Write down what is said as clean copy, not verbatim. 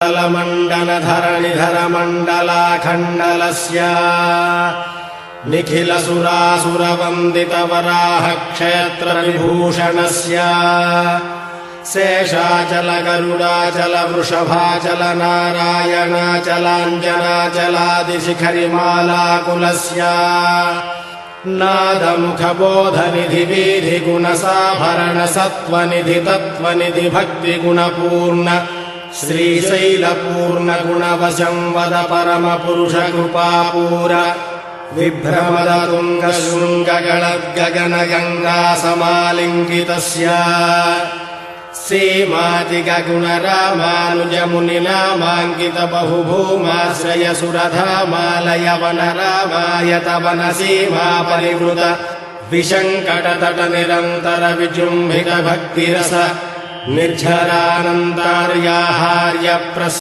मण्डलधरणिधरमण्डलाखण्डलस्य निखिलसुरासुरवन्दितवराह क्षेत्रविभूषणस्य शेषाचलगरुडाचलवृषभाचल नारायणाचलाञ्जनाचलादिशिखरिमालाकुलस्य नादमुखबोधनिधिवीधिगुणसाभरणसत्त्वनिधि तत्त्वनिधि भक्तिगुणपूर्ण श्रीशैलपूर्णगुणवशं वद परमपुरुषकृपापूर विभ्रमदतुङ्गशृङ्गगणद्गगनगङ्गासमालिङ्गितस्य सीमातिगगुणरामानुजमुनिनामाङ्कितबहुभूमाश्रयसुरधामालयवनरामायतवनसीमा विशङ्कटतटनिरन्तरविजृम्भितभक्तिरस निर्झरानन्तार्याहार्यप्रस